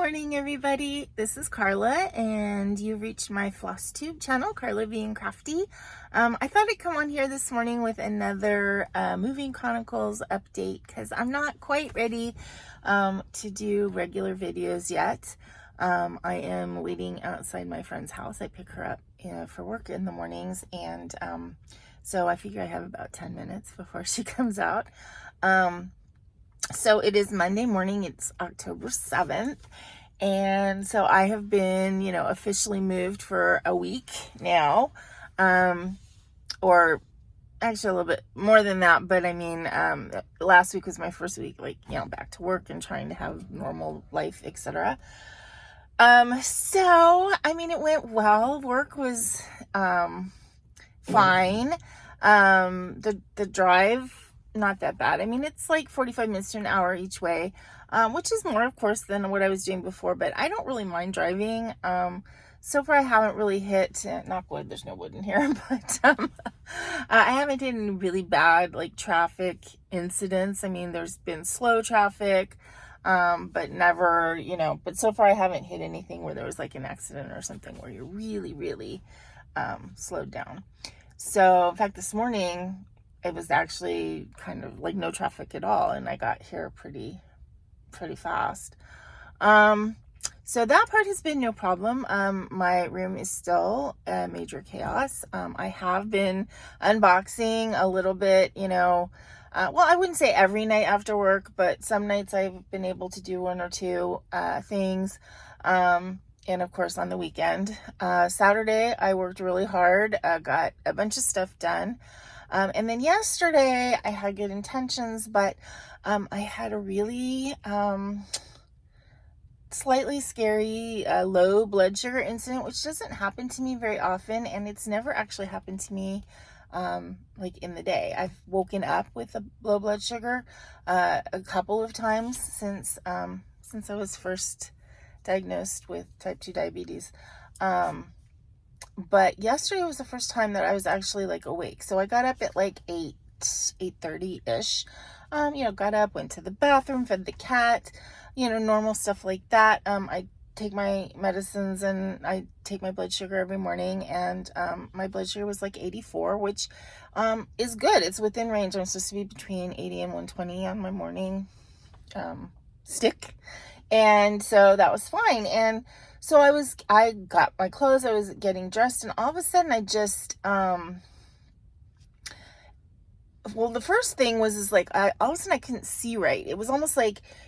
morning, everybody. This is Carla, and you reached my FlossTube channel, Carla being Crafty. I thought I'd come on here this morning with another Moving Chronicles update because I'm not quite ready to do regular videos yet. I am waiting outside my friend's house. I pick her up for work in the mornings, and so I figure I have about 10 minutes before she comes out. So it is Monday morning. It's October 7th. And so I have been, officially moved for a week now. Or actually a little bit more than that. But I mean, last week was my first week, back to work and trying to have normal life, etc. So, I mean, it went well. Work was, fine. The drive, not that bad. I mean, it's like 45 minutes to an hour each way, which is more, of course, than what I was doing before, but I don't really mind driving. So far I haven't really hit, knock wood, there's no wood in here, but I haven't hit any really bad traffic incidents. I mean, there's been slow traffic, but never, but so far I haven't hit anything where there was an accident or something where you're really, really slowed down. So in fact, this morning it was actually kind of no traffic at all, and I got here pretty fast. So that part has been no problem. My room is still a major chaos. I have been unboxing a little bit, well, I wouldn't say every night after work, but some nights I've been able to do one or two things. And of course on the weekend. Saturday I worked really hard, got a bunch of stuff done. And then yesterday I had good intentions, but I had a really slightly scary low blood sugar incident, which doesn't happen to me very often, and it's never actually happened to me in the day. I've woken up with a low blood sugar a couple of times since I was first diagnosed with type 2 diabetes. But yesterday was the first time that I was actually awake. So I got up at 8:30-ish. Got up, went to the bathroom, fed the cat, normal stuff like that. I take my medicines and I take my blood sugar every morning, and my blood sugar was 84, which is good. It's within range. I'm supposed to be between 80 and 120 on my morning stick. And so that was fine. And so I got my clothes, I was getting dressed, and all of a sudden I just, the first thing was all of a sudden I couldn't see right. It was almost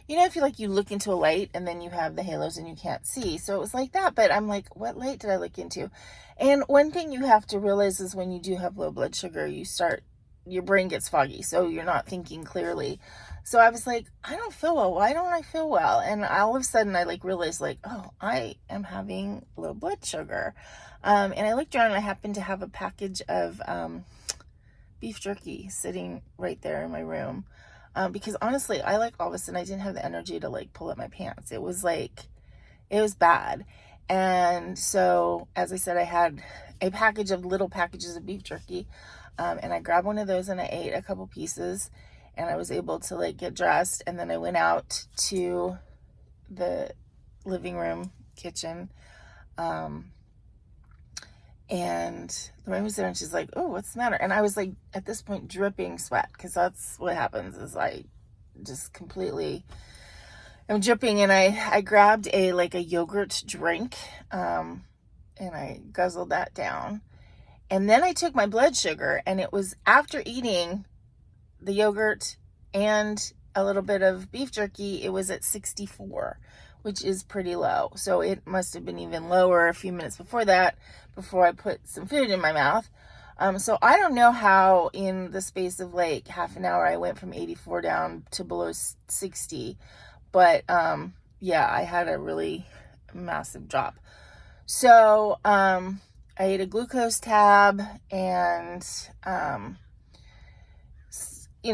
if you look into a light and then you have the halos and you can't see. So it was like that, but I'm what light did I look into? And one thing you have to realize is when you do have low blood sugar, your brain gets foggy, so you're not thinking clearly. So I was I don't feel well. Why don't I feel well? And all of a sudden I realized oh, I am having low blood sugar. And I looked around and I happened to have a package of beef jerky sitting right there in my room. Because honestly, all of a sudden I didn't have the energy to pull up my pants. It was it was bad. And so, as I said, I had a package of little packages of beef jerky. And I grabbed one of those and I ate a couple pieces, and I was able to get dressed. And then I went out to the living room, kitchen. And Lorraine was there and she's oh, what's the matter? And I was at this point dripping sweat, because that's what happens is I just completely am dripping. And I grabbed a yogurt drink, and I guzzled that down. And then I took my blood sugar, and it was after eating the yogurt and a little bit of beef jerky, it was at 64, which is pretty low. So it must have been even lower a few minutes before that, before I put some food in my mouth. So I don't know how in the space of half an hour I went from 84 down to below 60. But yeah, I had a really massive drop. So I ate a glucose tab and,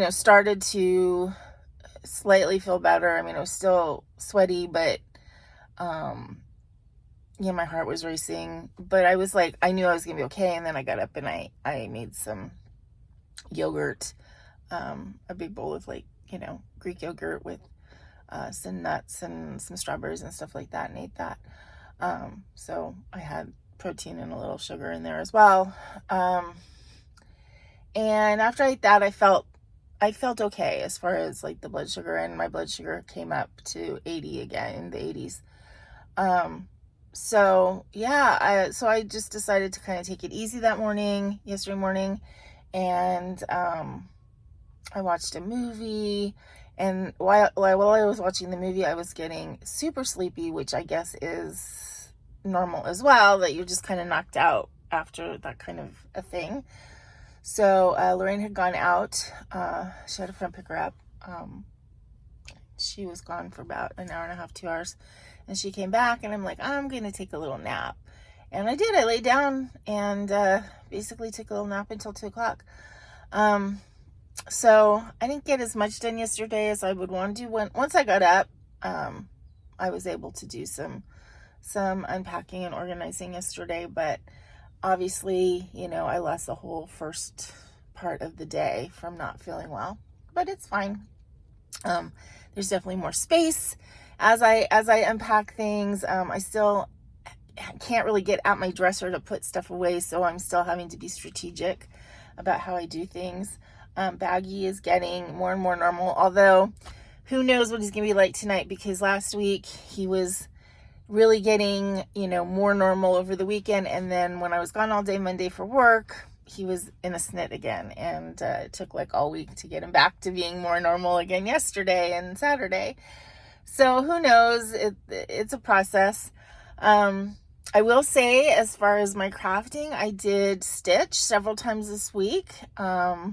started to slightly feel better. I mean, it was still sweaty, but, my heart was racing. But I was I knew I was going to be okay. And then I got up and I made some yogurt, a big bowl of Greek yogurt with some nuts and some strawberries and stuff like that, and ate that. So I had protein and a little sugar in there as well. And after I ate that, I felt okay as far as like the blood sugar, and my blood sugar came up to 80 again, in the 80s. So yeah, so I just decided to kind of take it easy that morning, yesterday morning, and I watched a movie, and while I was watching the movie, I was getting super sleepy, which I guess is normal as well, that you're just kind of knocked out after that kind of a thing. So Lorraine had gone out. She had a friend pick her up. She was gone for about an hour and a half, 2 hours. And she came back, and I'm like, I'm going to take a little nap. And I did. I laid down and basically took a little nap until 2 o'clock. So I didn't get as much done yesterday as I would want to do. Once I got up, I was able to do some unpacking and organizing yesterday, but obviously, I lost the whole first part of the day from not feeling well, but it's fine. There's definitely more space as I unpack things. I still can't really get at my dresser to put stuff away, so I'm still having to be strategic about how I do things. Baggy is getting more and more normal, although who knows what he's gonna be like tonight, because last week he was really getting, more normal over the weekend, and then when I was gone all day Monday for work, he was in a snit again, and it took like all week to get him back to being more normal again yesterday and Saturday. So who knows? It's a process. I will say, as far as my crafting, I did stitch several times this week. I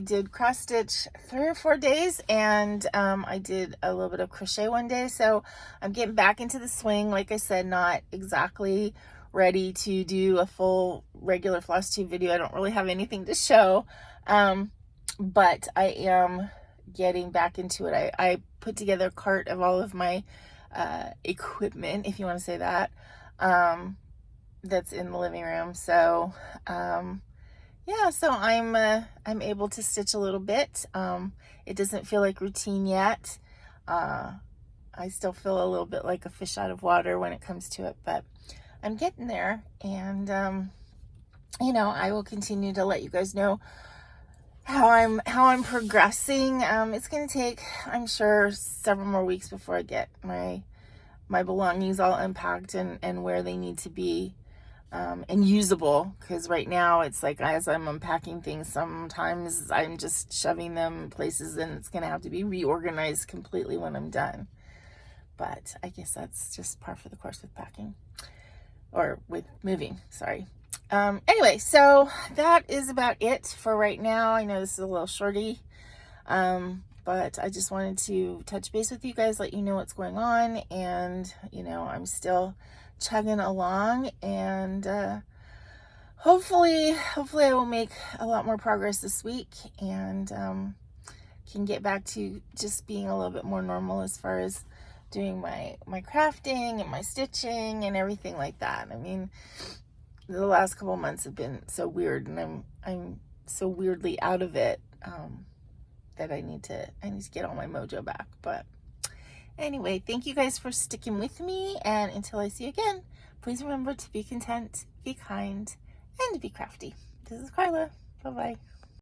did cross stitch 3 or 4 days, and I did a little bit of crochet one day. So I'm getting back into the swing. Like I said, not exactly ready to do a full regular FlossTube video. I don't really have anything to show, but I am getting back into it. I put together a cart of all of my equipment, if you want to say that, that's in the living room. So yeah, so I'm able to stitch a little bit. It doesn't feel like routine yet. I still feel a little bit like a fish out of water when it comes to it, but I'm getting there, and I will continue to let you guys know how I'm progressing. It's going to take, I'm sure, several more weeks before I get my belongings all unpacked and where they need to be. And usable, because right now it's like, as I'm unpacking things, sometimes I'm just shoving them places, and it's going to have to be reorganized completely when I'm done. But I guess that's just par for the course with packing, or with moving, sorry. Anyway, so that is about it for right now. I know this is a little shorty, but I just wanted to touch base with you guys, let you know what's going on, and I'm still chugging along, and hopefully I will make a lot more progress this week, and can get back to just being a little bit more normal as far as doing my crafting and my stitching and everything like that. I mean, the last couple months have been so weird, and I'm so weirdly out of it, that I need to get all my mojo back. But anyway, thank you guys for sticking with me, and until I see you again, please remember to be content, be kind, and be crafty. This is Carla. Bye-bye.